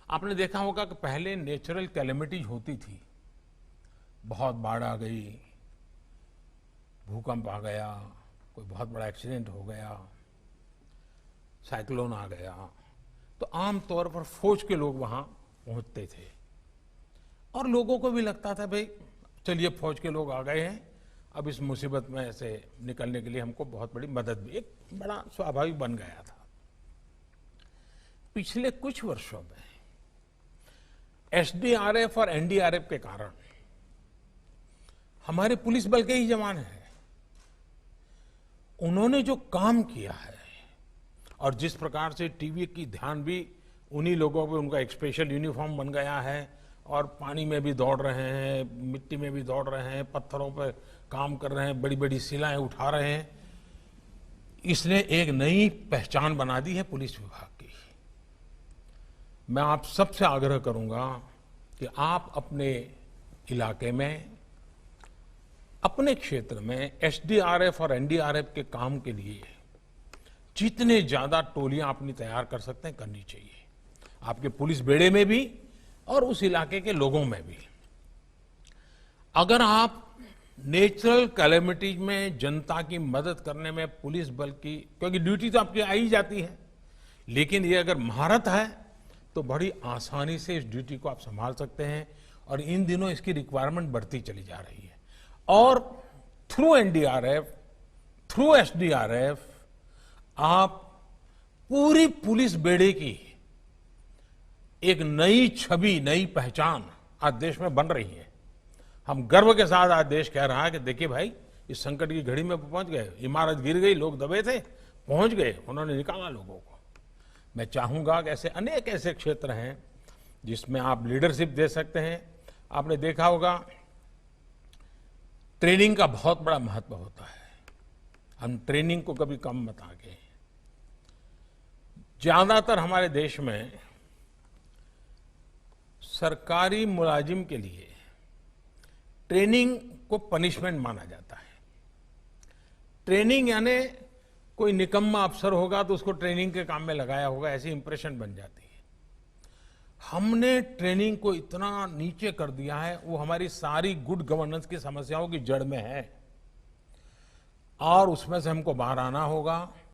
आपने देखा होगा कि पहले नेचुरल कैलेमिटीज होती थी। बहुत बाढ़ आ गई, भूकंप आ गया, कोई बहुत बड़ा एक्सीडेंट हो गया, साइक्लोन आ गया, तो आम तौर पर फौज के लोग वहां पहुंचते थे और लोगों को भी लगता था भाई चलिए फौज के लोग आ गए हैं, अब इस मुसीबत में से निकलने के लिए हमको बहुत बड़ी मदद भी, एक बड़ा स्वाभाविक बन गया था। पिछले कुछ वर्षों में एसडीआरएफ और एनडीआरएफ के कारण हमारे पुलिस बल के ही जवान हैं, उन्होंने जो काम किया है और जिस प्रकार से टीवी की ध्यान भी उन्हीं लोगों पे, उनका एक स्पेशल यूनिफॉर्म बन गया है और पानी में भी दौड़ रहे हैं, मिट्टी में भी दौड़ रहे हैं, पत्थरों पर काम कर रहे हैं, बड़ी बड़ी शिलाएं उठा रहे हैं, इसने एक नई पहचान बना दी है पुलिस विभाग की। मैं आप सबसे आग्रह करूंगा कि आप अपने इलाके में, अपने क्षेत्र में एसडीआरएफ और एनडीआरएफ के काम के लिए जितने ज्यादा टोलियां अपनी तैयार कर सकते हैं करनी चाहिए, आपके पुलिस बेड़े में भी और उस इलाके के लोगों में भी। अगर आप नेचुरल कैलेमिटीज में जनता की मदद करने में पुलिस बल की, क्योंकि ड्यूटी तो आपकी आई जाती है, लेकिन ये अगर महारत है तो बड़ी आसानी से इस ड्यूटी को आप संभाल सकते हैं और इन दिनों इसकी रिक्वायरमेंट बढ़ती चली जा रही है। और थ्रू एनडीआरएफ, थ्रू एसडीआरएफ आप पूरी पुलिस बेड़े की एक नई छवि, नई पहचान आज देश में बन रही है। हम गर्व के साथ आज देश कह रहा है कि देखिए भाई, इस संकट की घड़ी में पहुंच गए, इमारत गिर गई, लोग दबे थे, पहुंच गए, उन्होंने निकाला लोगों को। मैं चाहूंगा कि ऐसे अनेक ऐसे क्षेत्र हैं जिसमें आप लीडरशिप दे सकते हैं। आपने देखा होगा ट्रेनिंग का बहुत बड़ा महत्व होता है, हम ट्रेनिंग को कभी कम मत आगे। ज्यादातर हमारे देश में सरकारी मुलाजिम के लिए ट्रेनिंग को पनिशमेंट माना जाता है। ट्रेनिंग यानी कोई निकम्मा अफसर होगा तो उसको ट्रेनिंग के काम में लगाया होगा, ऐसी इंप्रेशन बन जाती है। हमने ट्रेनिंग को इतना नीचे कर दिया है, वो हमारी सारी गुड गवर्नेंस की समस्याओं की जड़ में है और उसमें से हमको बाहर आना होगा।